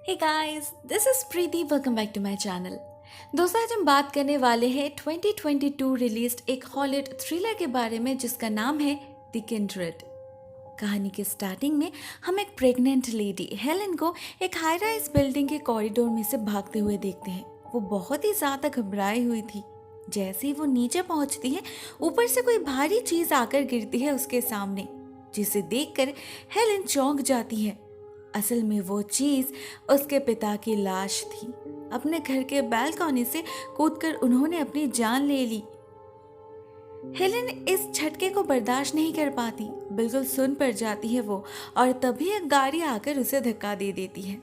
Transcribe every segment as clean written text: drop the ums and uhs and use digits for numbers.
Hey guys, this is Preeti. Welcome back to my channel. दोस्तों, आज हम बात करने वाले हैं 2022 रिलीज्ड एक हॉलीवुड थ्रिलर के बारे में जिसका नाम है द किंड्रेड। कहानी के स्टार्टिंग में हम एक प्रेग्नेंट लेडी हेलेन को एक हाई राइज बिल्डिंग के कॉरिडोर में से भागते हुए देखते हैं। वो बहुत ही ज़्यादा घबराई हुई थी। जैसे ही वो नीचे पहुंचती है, ऊपर से कोई भारी चीज़ आकर गिरती है उसके सामने, जिसे देखकर हेलेन चौंक जाती है। असल में वो चीज़ उसके पिता की लाश थी। अपने घर के बालकनी से कूदकर उन्होंने अपनी जान ले ली। हेलेन इस झटके को बर्दाश्त नहीं कर पाती, बिल्कुल सुन पड़ जाती है वो, और तभी एक गाड़ी आकर उसे धक्का दे देती है।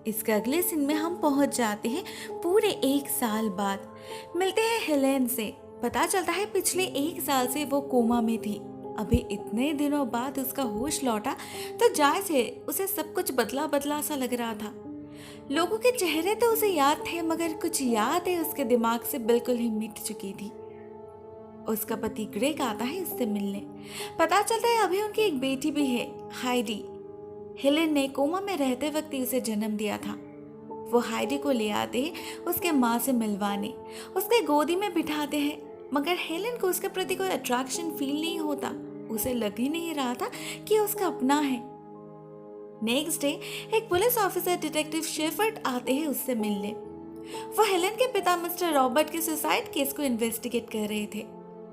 इसके अगले सीन में हम पहुंच जाते हैं पूरे 1 साल बाद। मिलते हैं हेलेन से। पता चलता है पिछले 1 साल से वो कोमा में थी। अभी इतने दिनों बाद उसका होश लौटा तो जायज है उसे सब कुछ बदला बदला सा लग रहा था। लोगों के चेहरे तो उसे याद थे, मगर कुछ यादें उसके दिमाग से बिल्कुल ही मिट चुकी थी। उसका पति ग्रेग आता है उससे मिलने। पता चलता है अभी उनकी एक बेटी भी है, हाइडी। हेलेन ने कोमा में रहते वक्त ही उसे जन्म दिया था। वो हाइडी को ले आते हैं उसके माँ से मिलवाने, उसके गोदी में बिठाते हैं, मगर हेलेन को उसके प्रति कोई अट्रैक्शन फील नहीं होता। उसे लग ही नहीं रहा था कि उसका अपना है। नेक्स्ट डे एक पुलिस ऑफिसर डिटेक्टिव शेफर्ड आते हैं उससे मिलने। वो हेलेन के पिता मिस्टर रॉबर्ट के सुसाइड केस को इन्वेस्टिगेट कर रहे थे।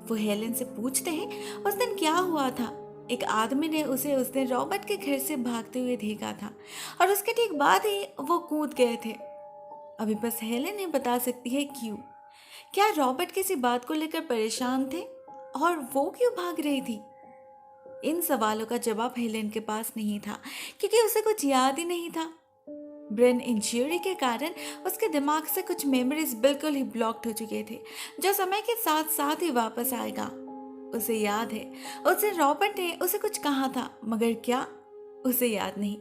वो हेलेन से पूछते हैं उस दिन क्या हुआ था। एक आदमी ने उसे उस दिन रॉबर्ट के घर से भागते हुए देखा था और उसके ठीक बाद ही वो कूद गए थे। अभी बस हेलेन ही बता सकती है क्यों। क्या रॉबर्ट किसी बात को लेकर परेशान थे और वो क्यों भाग रही थी? इन सवालों का जवाब हेलेन के पास नहीं था, क्योंकि उसे कुछ याद ही नहीं था। ब्रेन इंजरी के कारण उसके दिमाग से कुछ मेमोरीज बिल्कुल ही ब्लॉक्ड हो चुके थे, जो समय के साथ साथ ही वापस आएगा। उसे याद है उसे रॉबर्ट ने उसे कुछ कहा था, मगर क्या उसे याद नहीं।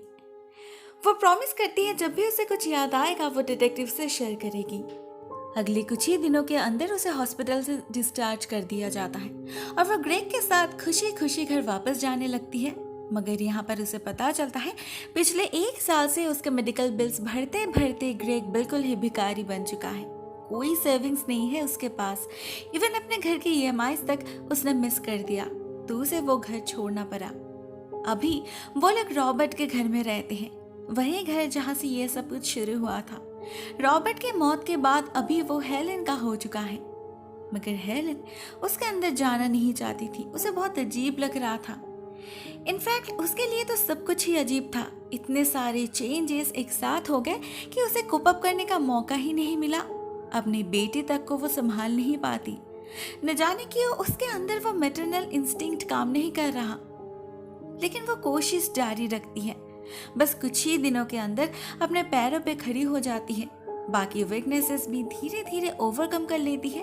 वो प्रॉमिस करती है जब भी उसे कुछ याद आएगा वो डिटेक्टिव से शेयर करेगी। अगले कुछ ही दिनों के अंदर उसे हॉस्पिटल से डिस्चार्ज कर दिया जाता है और वो ग्रेग के साथ खुशी खुशी घर वापस जाने लगती है। मगर यहाँ पर उसे पता चलता है पिछले 1 साल से उसके मेडिकल बिल्स भरते भरते ग्रेग बिल्कुल ही भिखारी बन चुका है। कोई सेविंग्स नहीं है उसके पास। इवन अपने घर की EMIs तक उसने मिस कर दिया, तो उसे वो घर छोड़ना पड़ा। अभी वो लोग रॉबर्ट के घर में रहते हैं, वही घर जहाँ से ये सब कुछ शुरू हुआ था। रॉबर्ट की मौत के बाद अभी वो हेलेन का हो चुका है, मगर हेलेन उसके अंदर जाना नहीं चाहती थी। उसे बहुत अजीब लग रहा था। इनफैक्ट उसके लिए तो सब कुछ ही अजीब था। इतने सारे चेंजेस एक साथ हो गए कि उसे कोप अप करने का मौका ही नहीं मिला। अपनी बेटी तक को वो संभाल नहीं पाती। न जाने क्यों उसके अंदर वो मैटरनल इंस्टिंक्ट काम नहीं कर रहा, लेकिन वो कोशिश जारी रखती है। बस कुछ ही दिनों के अंदर अपने पैरों पे खड़ी हो जाती है। बाकी वीकनेसेस भी धीरे धीरे ओवरकम कर लेती है।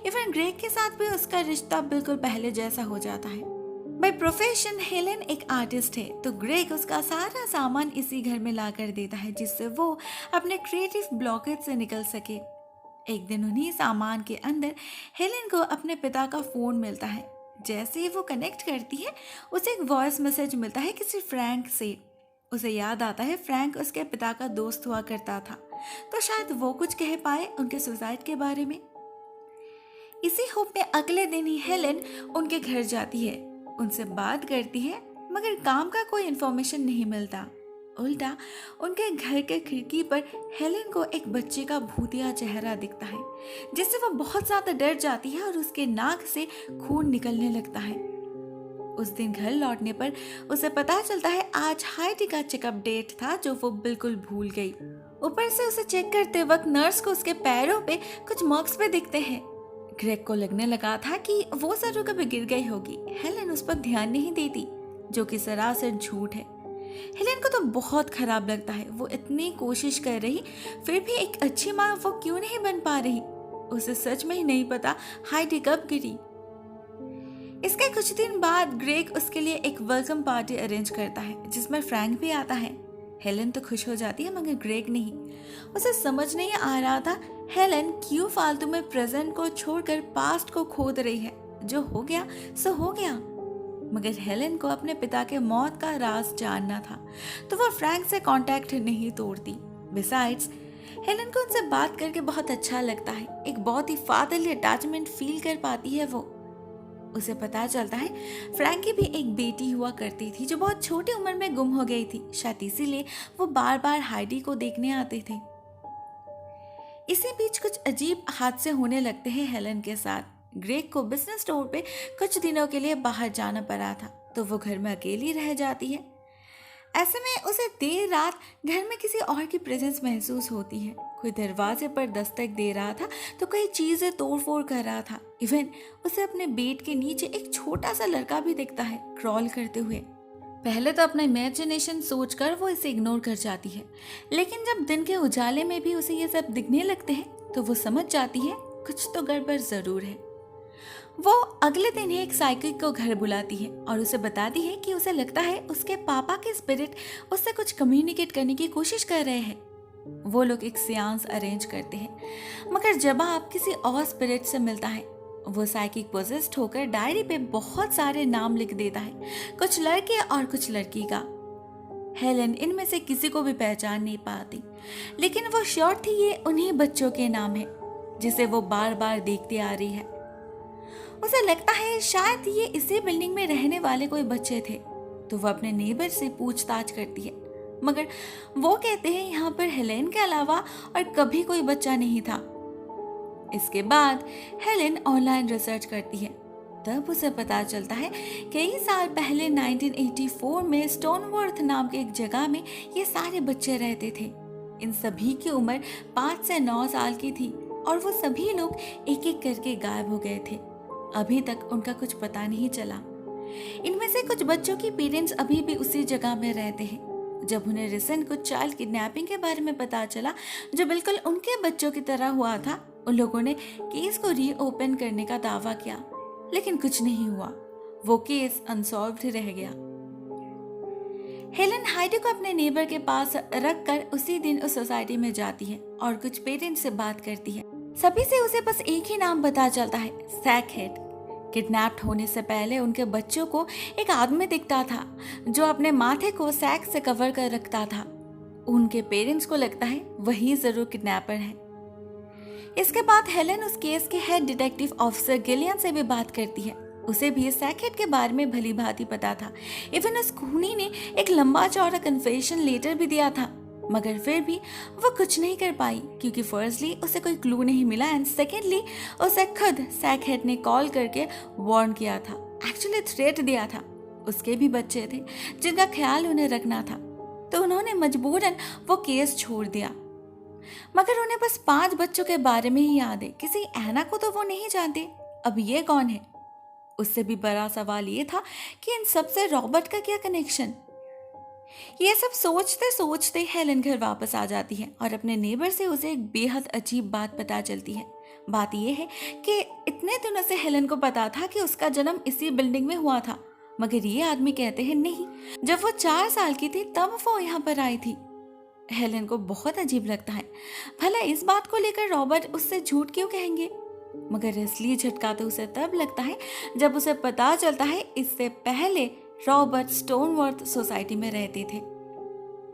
इवन ग्रेग के साथ भी उसका रिश्ता बिल्कुल पहले जैसा हो जाता है। बाय प्रोफेशन हेलेन एक आर्टिस्ट है, तो ग्रेग उसका सारा सामान इसी घर में ला कर देता है, जिससे वो अपने क्रिएटिव ब्लॉकेज से निकल सके। एक दिन उन्हीं सामान के अंदर हेलेन को अपने पिता का फोन मिलता है। जैसे ही वो कनेक्ट करती है उसे एक वॉइस मैसेज मिलता है किसी फ्रैंक से। उसे याद आता है फ्रैंक उसके पिता का दोस्त हुआ करता था, तो शायद वो कुछ कह पाए उनके सुसाइड के बारे में। इसी होप में अगले दिन ही हेलेन उनके घर जाती है, उनसे बात करती है, मगर काम का कोई इन्फॉर्मेशन नहीं मिलता। उल्टा उनके घर के खिड़की पर हेलेन को एक बच्चे का भूतिया चेहरा दिखता है, जिससे वो बहुत ज्यादा डर जाती है और उसके नाक से खून निकलने लगता है। उस दिन घर लौटने पर उसे पता चलता है आज हाइडी का चेकअप डेट था, जो वो बिल्कुल भूल गई। ऊपर से उसे चेक करते वक्त नर्स को उसके पैरों पे कुछ मार्क्स पे दिखते हैं। ग्रेग को लगने लगा था कि वो जरूर कभी गिर गई होगी। हेलेन उस पर ध्यान नहीं देती, जो कि सरासर झूठ है। हेलेन को तो बहुत खराब लगता है। वो इतनी कोशिश कर रही, फिर भी एक अच्छी माँ वो क्यों नहीं बन पा रही। उसे सच में ही नहीं पता हाइडी कब गिरी। इसके कुछ दिन बाद ग्रेग उसके लिए एक वेलकम पार्टी अरेंज करता है, जिसमें फ्रैंक भी आता है। हेलेन तो खुश हो जाती है, मगर ग्रेग नहीं। उसे समझ नहीं आ रहा था हेलेन क्यों फालतू में प्रेजेंट को छोड़कर पास्ट को खोद रही है। जो हो गया सो हो गया। मगर हेलेन को अपने पिता के मौत का राज जानना था, तो वो फ्रैंक से कांटेक्ट नहीं तोड़ती। बिसाइड्स, हेलेन को उनसे बात करके बहुत अच्छा लगता है। एक बहुत ही फादरली अटैचमेंट फील कर पाती है वो। उसे पता चलता है फ्रैंक की भी एक बेटी हुआ करती थी जो बहुत छोटी उम्र में गुम हो गई थी। शायद इसीलिए वो बार बार हाइडी को देखने आते थे। इसी बीच कुछ अजीब हादसे होने लगते हैं हेलेन के साथ। ग्रेग को बिजनेस टूर पे कुछ दिनों के लिए बाहर जाना पड़ा था, तो वो घर में अकेली रह जाती है। ऐसे में उसे देर रात घर में किसी और की प्रेजेंस महसूस होती है। कोई दरवाजे पर दस्तक दे रहा था तो कई चीजें तोड़फोड़ कर रहा था। इवन उसे अपने बेड के नीचे एक छोटा सा लड़का भी दिखता है क्रॉल करते हुए। पहले तो अपना इमेजिनेशन सोचकर वो इसे इग्नोर कर जाती है, लेकिन जब दिन के उजाले में भी उसे ये सब दिखने लगते हैं तो वो समझ जाती है कुछ तो गड़बड़ जरूर है। वो अगले दिन ही एक साइकिक को घर बुलाती है और उसे बताती है कि उसे लगता है उसके पापा के स्पिरिट उससे कुछ कम्युनिकेट करने की कोशिश कर रहे हैं। वो लोग एक सियांस अरेंज करते हैं, मगर जब आप किसी और स्पिरिट से मिलता है, वो साइकिक पोजेस्ड होकर डायरी पे बहुत सारे नाम लिख देता है, कुछ लड़के और कुछ लड़की का। हेलेन इनमें से किसी को भी पहचान नहीं पाती, लेकिन वो श्योर थी ये उन्हीं बच्चों के नाम है जिसे वो बार बार देखती आ रही है। उसे लगता है शायद ये इसी बिल्डिंग में रहने वाले कोई बच्चे थे, तो वो अपने नेबर से पूछताछ करती है, मगर वो कहते हैं यहाँ पर हेलेन के अलावा और कभी कोई बच्चा नहीं था। इसके बाद हेलेन ऑनलाइन रिसर्च करती है। तब उसे पता चलता है कई साल पहले 1984 में स्टोनवर्थ नाम के एक जगह में ये सारे बच्चे रहते थे। इन सभी की उम्र 5 से 9 साल की थी और वो सभी लोग एक एक करके गायब हो गए थे। अभी तक उनका कुछ पता नहीं चला। इनमें से कुछ बच्चों की पेरेंट्स अभी भी उसी जगह में रहते हैं। जब उन्हें रिसेंट कुछ चाइल्ड किडनैपिंग के बारे में पता चला जो बिल्कुल उनके बच्चों की तरह हुआ था, उन लोगों ने केस को रीओपन करने का दावा किया, लेकिन कुछ नहीं हुआ। वो केस अनसॉल्व्ड रह गया। हेलेन हाइडी को अपने नेबर के पास रखकर उसी दिन उस सोसाइटी में जाती है और कुछ पेरेंट्स से बात करती है। सभी से उसे बस एक ही नाम पता चलता है, सैकहेड। किडनैप्ड होने से पहले उनके बच्चों को एक आदमी दिखता था जो अपने माथे को सैक से कवर कर रखता था। उनके पेरेंट्स को लगता है वही जरूर किडनैपर है। इसके बाद हेलेन उस केस के हेड डिटेक्टिव ऑफिसर गिलियन से भी बात करती है। उसे भी सैकहेड के बारे में भली भांति पता था। इवन उस खूनी ने एक लंबा चौड़ा कन्फेशन लेटर भी दिया था, मगर फिर भी वो कुछ नहीं कर पाई क्योंकि फर्स्टली उसे कोई क्लू नहीं मिला एंड सेकेंडली उसे खुद सैकहेड ने कॉल करके वार्न किया था, एक्चुअली थ्रेट दिया था। उसके भी बच्चे थे जिनका ख्याल उन्हें रखना था, तो उन्होंने मजबूरन वो केस छोड़ दिया। मगर उन्हें बस 5 बच्चों के बारे में ही याद है, किसी एना को तो वो नहीं जानते। अब ये कौन है? उससे भी बड़ा सवाल ये था कि इन सबसे रॉबर्ट का क्या कनेक्शन। ये सब सोचते सोचते हेलेन घर वापस आ जाती है और अपने नेबर से उसे एक बेहद अजीब बात पता चलती है। बात यह है कि इतने दिनों से हेलेन को पता था कि उसका जन्म इसी बिल्डिंग में हुआ था, मगर ये आदमी कहते हैं नहीं, जब वो 4 साल की थी तब वो यहाँ पर आई थी। हेलेन को बहुत अजीब लगता है, भला इस बात को लेकर रॉबर्ट उससे झूठ क्यों कहेंगे। मगर इसलिए झटका तो उसे तब लगता है जब उसे पता चलता है इससे पहले रॉबर्ट स्टोनवर्थ सोसाइटी में रहते थे।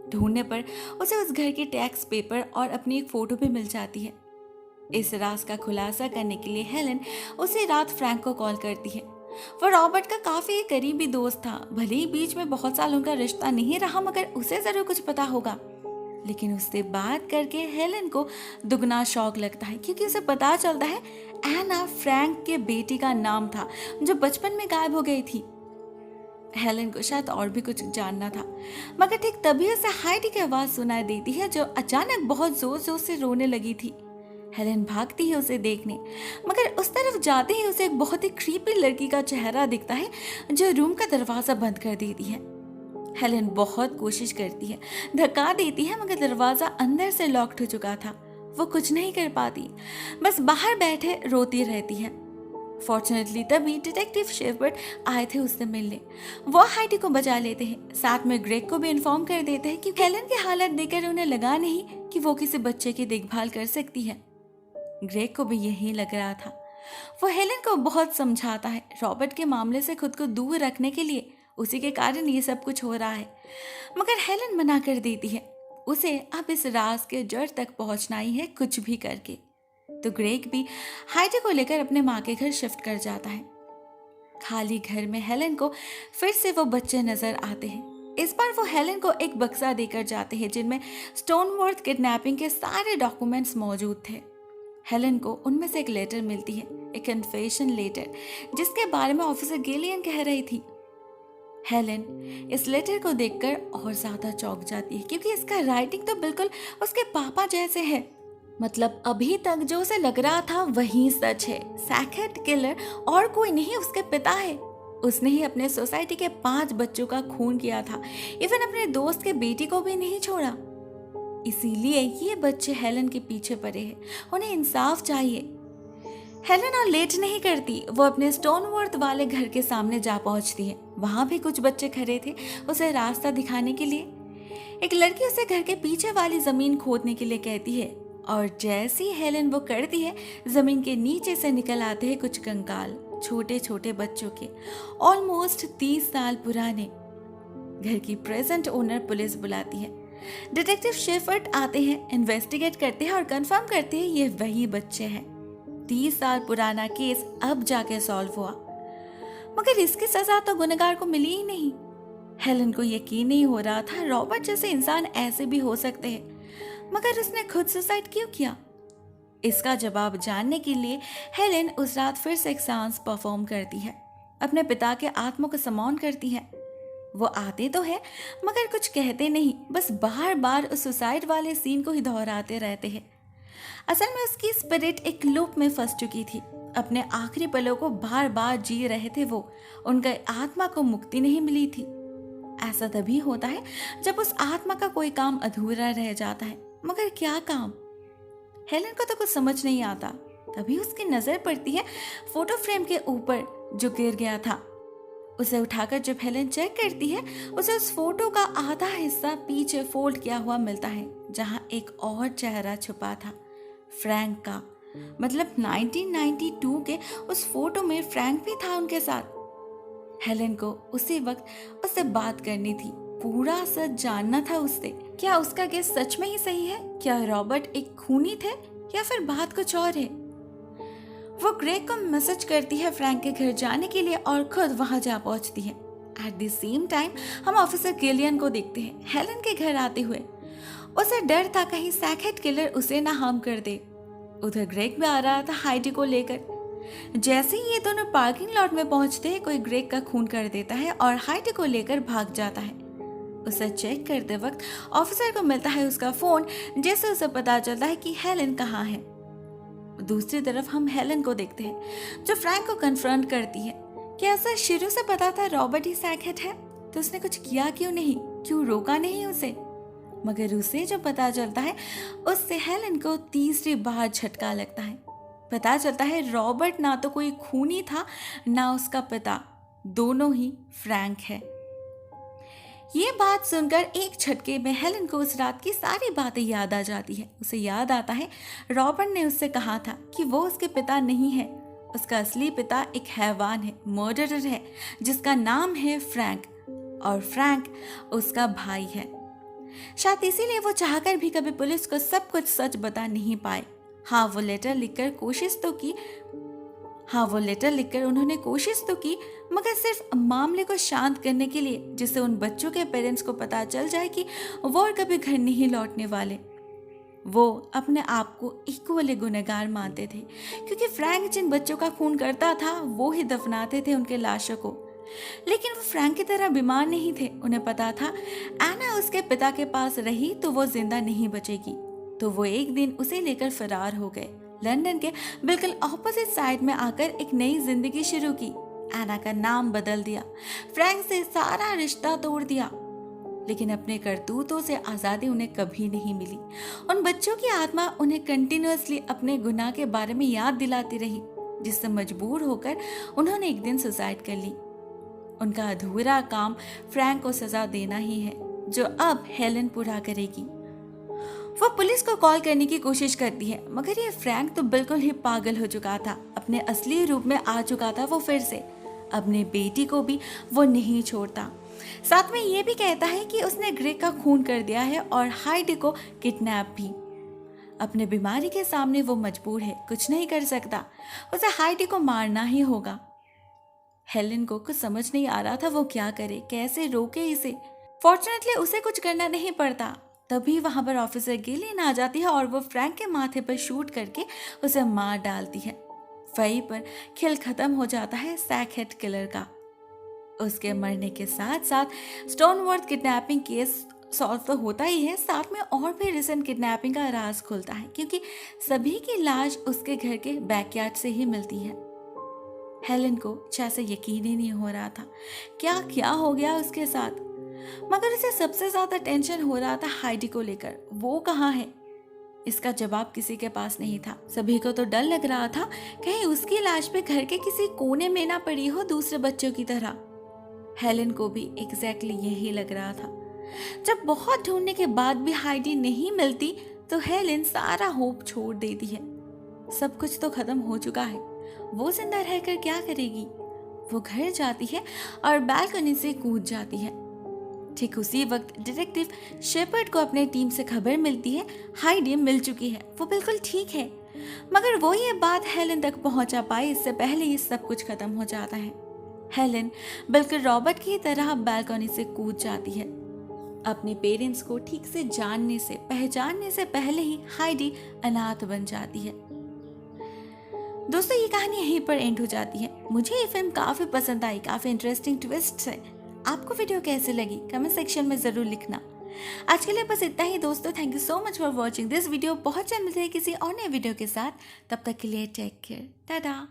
ढूंढने पर उसे उस घर की टैक्स पेपर और अपनी एक फोटो भी मिल जाती है। इस राज का खुलासा करने के लिए हेलेन उसी रात फ्रैंक को कॉल करती है। वो रॉबर्ट का काफी करीबी दोस्त था, भले ही बीच में बहुत साल उनका रिश्ता नहीं रहा, मगर उसे जरूर कुछ पता होगा। लेकिन उससे बात करके हेलेन को दुगना शौक लगता है क्योंकि उसे पता चलता है एना फ्रैंक के बेटी का नाम था जो बचपन में गायब हो गई थी। हेलेन को शायद और भी कुछ जानना था, मगर ठीक तभी उसे हाइडी की आवाज सुनाई देती है जो अचानक बहुत जोर जोर से रोने लगी थी। हेलेन भागती है उसे देखने, मगर उस तरफ जाते ही उसे एक बहुत ही क्रीपी लड़की का चेहरा दिखता है जो रूम का दरवाजा बंद कर देती है। हेलेन बहुत कोशिश करती है, धक्का देती है, मगर दरवाजा अंदर से लॉक्ड हो चुका था। वो कुछ नहीं कर पाती, बस बाहर बैठे रोती रहती है। फॉर्चुनेटली तभी डिटेक्टिव शेफर्ड आए थे उससे मिलने। वो हाइडी को बचा लेते हैं, साथ में ग्रेग को भी इन्फॉर्म कर देते हैं कि हेलेन की हालत देखकर उन्हें लगा नहीं कि वो किसी बच्चे की देखभाल कर सकती है। ग्रेग को भी यही लग रहा था। वो हेलन को बहुत समझाता है रॉबर्ट के मामले से खुद को दूर रखने के लिए, उसी के कारण ये सब कुछ हो रहा है, मगर हेलन मना कर देती है। उसे अब इस राज के जड़ तक पहुंचना ही है कुछ भी करके। तो ग्रेग भी हाइडी को लेकर अपने माँ के घर शिफ्ट कर जाता है। खाली घर में हेलन को फिर से वो बच्चे नजर आते हैं। इस बार वो हेलन को एक बक्सा देकर जाते हैं जिनमें स्टोनवर्थ किडनैपिंग के सारे डॉक्यूमेंट्स मौजूद थे। हेलन को उनमें से एक लेटर मिलती है, एक कन्फेशन लेटर, जिसके बारे में ऑफिसर गिलियन कह रही थी। हेलन इस लेटर को देखकर और ज्यादा चौंक जाती है क्योंकि इसका राइटिंग तो बिल्कुल उसके पापा जैसे है। मतलब अभी तक जो उसे लग रहा था वही सच है। सैकेट किलर और कोई नहीं, उसके पिता है। उसने ही अपने सोसाइटी के 5 बच्चों का खून किया था, इवन अपने दोस्त के बेटी को भी नहीं छोड़ा। इसीलिए ये बच्चे हेलन के पीछे पड़े हैं, उन्हें इंसाफ चाहिए। हेलन और लेट नहीं करती, वो अपने स्टोनवर्थ वाले घर के सामने जा पहुंचती है। वहां भी कुछ बच्चे खड़े थे उसे रास्ता दिखाने के लिए। एक लड़की उसे घर के पीछे वाली जमीन खोदने के लिए कहती है और जैसी हेलन वो करती है, जमीन के नीचे से निकल आते हैं कुछ कंकाल, छोटे छोटे बच्चों के, ऑलमोस्ट 30 साल पुराने। घर की प्रेजेंट ओनर पुलिस बुलाती है। डिटेक्टिव शेफर्ड आते हैं, इन्वेस्टिगेट करते हैं और कंफर्म करते हैं ये वही बच्चे हैं। 30 साल पुराना केस अब जाके सॉल्व हुआ, मगर इसकी सजा तो गुनहगार को मिली ही नहीं। हेलन को यकीन नहीं हो रहा था रॉबर्ट जैसे इंसान ऐसे भी हो सकते हैं, मगर उसने खुद सुसाइड क्यों किया? इसका जवाब जानने के लिए हेलन उस रात फिर से एक सांस परफॉर्म करती है, अपने पिता के आत्मा को समॉन करती है। वो आते तो है मगर कुछ कहते नहीं, बस बार बार उस सुसाइड वाले सीन को ही दोहराते रहते हैं। असल में उसकी स्पिरिट एक लूप में फंस चुकी थी, अपने आखिरी पलों को बार बार जी रहे थे वो, उनका आत्मा को मुक्ति नहीं मिली थी। ऐसा तभी होता है जब उस आत्मा का कोई काम अधूरा रह जाता है, मगर क्या काम? हेलन को तो कुछ समझ नहीं आता। तभी उसकी नजर पड़ती है फोटो फ्रेम के ऊपर जो गिर गया था। उसे उठाकर जब हेलन चेक करती है, उसे उस फोटो का आधा हिस्सा पीछे फोल्ड किया हुआ मिलता है, जहां एक और चेहरा छुपा था, फ्रैंक का। मतलब 1992 के उस फोटो में फ्रैंक भी था उनके साथ। हेलन को उसी वक्त उससे बात करनी थी, पूरा सच जानना था उससे। क्या उसका गेस सच में ही सही है? क्या रॉबर्ट एक खूनी थे या फिर बात कुछ और है? वो ग्रेग को मैसेज करती है फ्रैंक के घर जाने के लिए और खुद वहां जा पहुंचती है। एट द सेम टाइम हम ऑफिसर गिलियन को देखते हैं हेलन के घर आते हुए। उसे डर था कहीं सैकेट किलर उसे ना हार्म कर दे। उधर ग्रेग भी आ रहा था हाइडी को लेकर। जैसे ही ये दोनों पार्किंग लॉट में पहुंचते हैं, कोई ग्रेग का खून कर देता है और हाइडी को लेकर भाग जाता है। उसे चेक करते वक्त ऑफिसर को मिलता है उसका फोन, जिससे उसे पता चलता है कि हेलन कहाँ है। दूसरी तरफ हम हेलन को देखते हैं जो फ्रैंक को कन्फ्रंट करती है कि ऐसा शुरू से पता था रॉबर्ट ही सैकेट है, तो उसने कुछ किया क्यों नहीं, क्यों रोका नहीं उसे? मगर उसे जो पता चलता है उससे हेलन को तीसरी बार झटका लगता है। पता चलता है रॉबर्ट ना तो कोई खूनी था ना उसका पिता, दोनों ही फ्रैंक है। ये बात सुनकर एक झटके में हेलन को उस रात की सारी बातें याद आ जाती है। उसे याद आता है रॉबर्ट ने उससे कहा था कि वो उसके पिता नहीं है, उसका असली पिता एक हैवान है, मर्डरर है, जिसका नाम है फ्रैंक, और फ्रैंक उसका भाई है। शायद इसीलिए वो चाहकर भी कभी पुलिस को सब कुछ सच बता नहीं पाए। वो लेटर लिखकर उन्होंने कोशिश तो की, मगर सिर्फ मामले को शांत करने के लिए, जिससे उन बच्चों के पेरेंट्स को पता चल जाए कि वो और कभी घर नहीं लौटने वाले। वो अपने आप को इक्वली गुनहगार मानते थे, क्योंकि फ्रैंक जिन बच्चों का खून करता था वो ही दफनाते थे उनके लाशों को। लेकिन वो फ्रैंक की तरह बीमार नहीं थे। उन्हें पता था एना उसके पिता के पास रही तो वो जिंदा नहीं बचेगी, तो वो एक दिन उसे लेकर फरार हो गए। लंदन के बिल्कुल ऑपोजिट साइड में आकर एक नई जिंदगी शुरू की। एना का नाम बदल दिया, फ्रैंक से सारा रिश्ता तोड़ दिया, लेकिन अपने करतूतों से आज़ादी उन्हें कभी नहीं मिली। उन बच्चों की आत्मा उन्हें कंटिन्यूअसली अपने गुनाह के बारे में याद दिलाती रही, जिससे मजबूर होकर उन्होंने एक दिन सुसाइड कर ली। उनका अधूरा काम फ्रैंक को सजा देना ही है, जो अब हेलन पूरा करेगी। वो पुलिस को कॉल करने की कोशिश करती है, मगर ये फ्रैंक तो बिल्कुल ही पागल हो चुका था, अपने असली रूप में आ चुका था वो फिर से। अपने बेटी को भी वो नहीं छोड़ता, साथ में ये भी कहता है कि उसने ग्रेग का खून कर दिया है और हाइडी को किडनैप भी। अपने बीमारी के सामने वो मजबूर है, कुछ नहीं कर सकता, उसे हाइडी को मारना ही होगा। हेलेन को कुछ समझ नहीं आ रहा था वो क्या करे, कैसे रोके इसे। फॉर्चुनेटली उसे कुछ करना नहीं पड़ता। तभी वहां पर ऑफिसर गिलिन आ जाती है और वो फ्रैंक के माथे पर शूट करके उसे मार डालती है। वहीं पर खेल खत्म हो जाता है सैकहेड किलर का। उसके मरने के साथ साथ स्टोनवर्थ किडनैपिंग केस सॉल्व तो होता ही है, साथ में और भी रिसेंट किडनैपिंग का राज खुलता है, क्योंकि सभी की लाश उसके घर के बैकयार्ड से ही मिलती है। हेलेन को जैसे यकीन ही नहीं हो रहा था क्या क्या हो गया उसके साथ, मगर उसे सबसे ज्यादा टेंशन हो रहा था हाइडी को लेकर। वो कहाँ है, इसका जवाब किसी के पास नहीं था। सभी को तो डर लग रहा था कहीं उसकी लाश पे घर के किसी कोने में ना पड़ी हो दूसरे बच्चों की तरह। हेलेन को भी एग्जैक्टली यही लग रहा था। जब बहुत ढूंढने के बाद भी हाइडी नहीं मिलती तो हेलेन सारा होप छोड़ देती है। सब कुछ तो खत्म हो चुका है, वो जिंदा रहकर क्या करेगी। वो घर जाती है और बालकनी से कूद जाती है। ठीक उसी वक्त डिटेक्टिव शेपर्ड को अपने टीम से खबर मिलती है हाइडी मिल चुकी है, वो बिल्कुल ठीक है। मगर वो ये बात हेलेन तक पहुंचा पाए इससे पहले ही सब कुछ खत्म हो जाता है। हेलेन बिल्कुल रॉबर्ट की तरह बालकनी से कूद जाती है। अपने पेरेंट्स को ठीक से जानने से पहचानने से पहले ही हाइडी अनाथ बन जाती है। दोस्तों ये कहानी यहीं पर एंड हो जाती है। मुझे ये फिल्म काफी पसंद आई, काफी इंटरेस्टिंग ट्विस्ट है। आपको वीडियो कैसे लगी कमेंट सेक्शन में जरूर लिखना। आज के लिए बस इतना ही दोस्तों। Thank you so much for watching this video. बहुत जल्द मिलते हैं किसी और नए वीडियो के साथ, तब तक के लिए टेक केयर, टाटा।